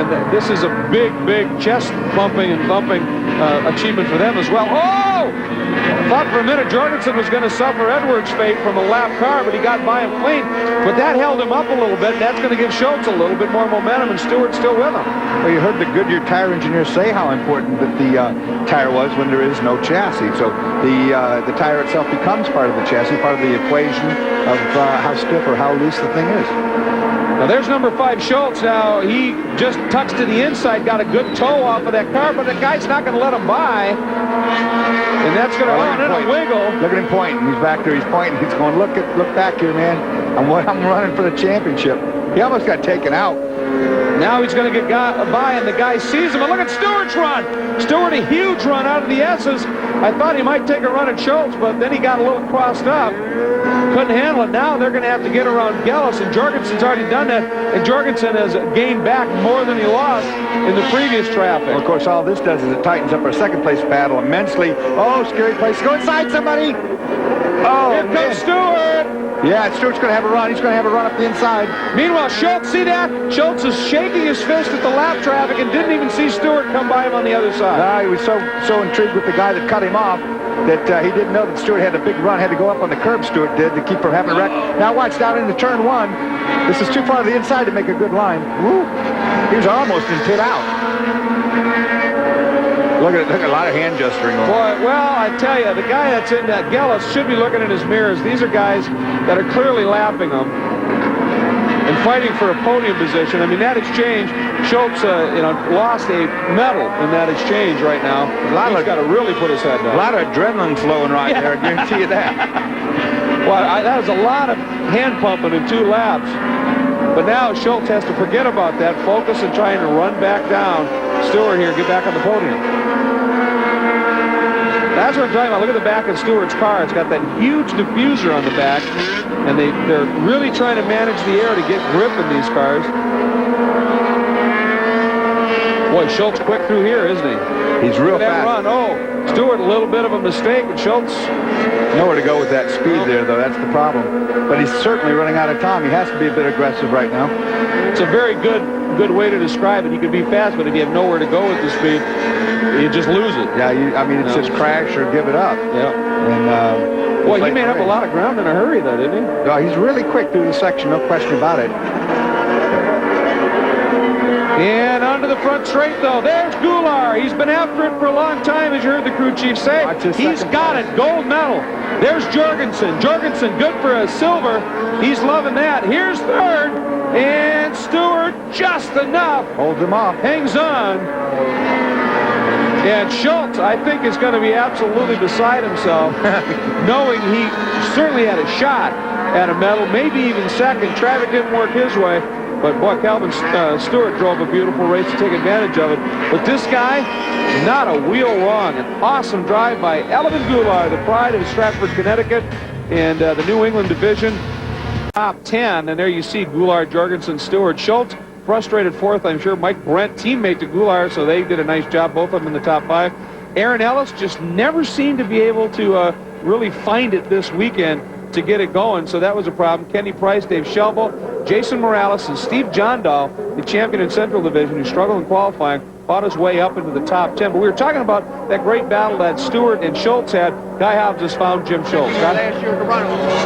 And this is a big, big chest bumping and thumping achievement for them as well. Oh! I thought for a minute Jorgensen was going to suffer Edwards' fate from a lap car, but he got by him clean. But that held him up a little bit. That's going to give Schultz a little bit more momentum, and Stewart's still with him. Well, you heard the Goodyear tire engineer say how important that the tire was when there is no chassis. So the tire itself becomes part of the chassis, part of the equation of how stiff or how loose the thing is. Now there's number 5 Schultz. Now he just tucks to the inside, got a good toe off of that car, but the guy's not going to let him by. And that's going to run in a wiggle. Look at him pointing. He's back there. He's pointing. He's going, look back here, man. I'm running for the championship. He almost got taken out. Now he's going to get by, and the guy sees him. And look at Stewart's run. Stewart, a huge run out of the S's. I thought he might take a run at Schultz, but then he got a little crossed up. Couldn't handle it. Now they're going to have to get around Gellis, and Jorgensen's already done that. And Jorgensen has gained back more than he lost in the previous traffic. Well, of course, all this does is it tightens up our second place battle immensely. Oh, scary place. Go inside somebody. Oh, here comes Stewart. Yeah, Stewart's going to have a run. He's going to have a run up the inside. Meanwhile, Schultz, see that? Schultz is shaking his fist at the lap traffic and didn't even see Stewart come by him on the other side. He was so intrigued with the guy that cut him off that he didn't know that Stewart had a big run, had to go up on the curb, Stewart did, to keep from having a wreck. Now watch down into turn 1. This is too far to the inside to make a good line. Woo. He was almost in pit out. Look at a lot of hand gesturing going on. Boy, well, I tell you, the guy that's in that Gellis should be looking at his mirrors. These are guys that are clearly lapping him and fighting for a podium position. I mean, that exchange, Schultz, lost a medal in that exchange right now. He's got to really put his head down. A lot of adrenaline flowing right there, I guarantee you that. Well, that was a lot of hand pumping in 2 laps. But now Schultz has to forget about that, focus on trying to run back down. Stewart here, get back on the podium. That's what I'm talking about. Look at the back of Stewart's car. It's got that huge diffuser on the back, and they're really trying to manage the air to get grip in these cars. Boy, Schultz quick through here, isn't he? He's real fast. Run. Oh, Stewart, a little bit of a mistake, and Schultz nowhere to go with that speed there, though. That's the problem. But he's certainly running out of time. He has to be a bit aggressive right now. It's a very good way to describe it. He can be fast, but if you have nowhere to go with the speed, you just lose it. Yeah, I mean, it's just crash or give it up. Yeah. And boy, he made up a lot of ground in a hurry, though, didn't he? No, he's really quick through the section, no question about it. And onto the front straight, though. There's Goulart. He's been after it for a long time, as you heard the crew chief say. He's got it. Gold medal. There's Jorgensen. Jorgensen, good for a silver. He's loving that. Here's third. And Stewart, just enough. Holds him off. Hangs on. And Schultz, I think, is going to be absolutely beside himself, knowing he certainly had a shot at a medal, maybe even second. Traffic didn't work his way. But, boy, Calvin Stewart drove a beautiful race to take advantage of it. But this guy, not a wheel wrong. An awesome drive by Elvin Goulart, the pride of Stratford, Connecticut, and the New England division. Top 10, and there you see Goulart, Jorgensen, Stewart, Schultz. Frustrated fourth, I'm sure. Mike Brent, teammate to Goulart, so they did a nice job, both of them in the top 5. Aaron Ellis just never seemed to be able to really find it this weekend to get it going, so that was a problem. Kenny Price, Dave Shelville, Jason Morales, and Steve Jondahl, the champion in Central Division, who struggled in qualifying, fought his way up into the top 10. But we were talking about that great battle that Stewart and Schultz had. Guy Hobbs has found Jim Schultz.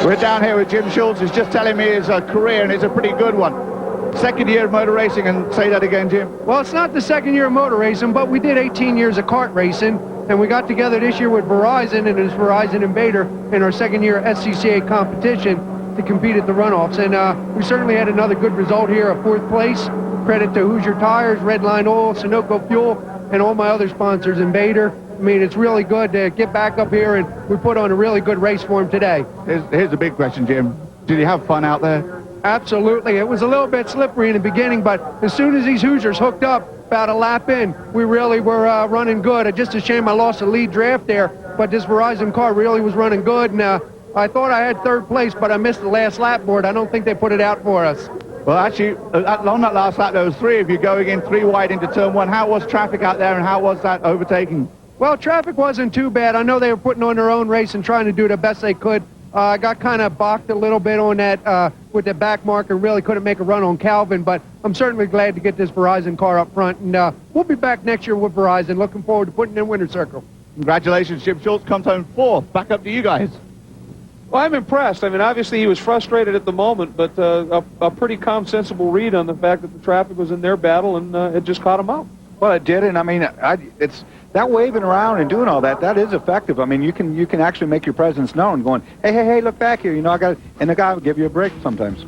We're down here with Jim Schultz. He's just telling me his career, and it's a pretty good one. Second year of motor racing, and say that again, Jim. Well, it's not the second year of motor racing, but we did 18 years of kart racing, and we got together this year with Verizon, and it was Verizon and Bader in our second year SCCA competition to compete at the runoffs. And we certainly had another good result here, a 4th place. Credit to Hoosier Tires, Redline Oil, Sunoco Fuel, and all my other sponsors in Bader. I mean, it's really good to get back up here, and we put on a really good race for him today. Here's a big question, Jim. Did you have fun out there? Absolutely. It was a little bit slippery in the beginning, but as soon as these Hoosiers hooked up, about a lap in, we really were running good. Just a shame I lost the lead draft there, but this Verizon car really was running good, and I thought I had 3rd place, but I missed the last lap board. I don't think they put it out for us. Well, actually, on that last lap, there was 3 of you going in 3 wide into turn 1. How was traffic out there, and how was that overtaking? Well, traffic wasn't too bad. I know they were putting on their own race and trying to do the best they could. I got kind of balked a little bit on that with the back marker. Really couldn't make a run on Calvin, but I'm certainly glad to get this Verizon car up front. And we'll be back next year with Verizon. Looking forward to putting in Winter Circle. Congratulations, Jim Schultz comes home 4th. Back up to you guys. Well, I'm impressed. I mean, obviously he was frustrated at the moment, but a pretty calm, sensible read on the fact that the traffic was in their battle, and it just caught him out. Well, it did, and I mean, it's that waving around and doing all that. That is effective. I mean, you can actually make your presence known, going, hey, look back here. You know, and the guy will give you a break sometimes.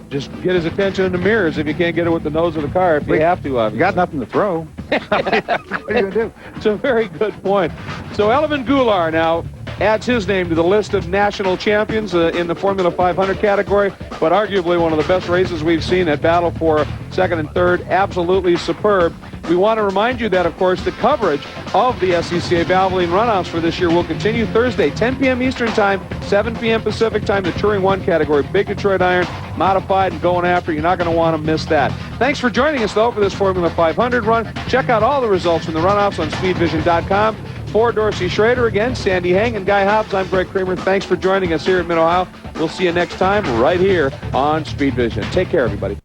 Just get his attention in the mirrors if you can't get it with the nose of the car. If you have to, obviously. You got nothing to throw. What are you gonna do? It's a very good point. So Elvin Goulart now adds his name to the list of national champions in the Formula 500 category, but arguably one of the best races we've seen at battle for second and third. Absolutely superb. We want to remind you that, of course, the coverage of the SCCA Valvoline Runoffs for this year will continue Thursday, 10 p.m. Eastern Time, 7 p.m. Pacific Time, the Touring 1 category. Big Detroit Iron, modified and going after. You're not going to want to miss that. Thanks for joining us, though, for this Formula 500 run. Check out all the results from the Runoffs on speedvision.com. For Dorsey Schrader, again, Sandy Heng and Guy Hobbs, I'm Greg Kramer. Thanks for joining us here at Mid-Ohio. We'll see you next time right here on Speed Vision. Take care, everybody.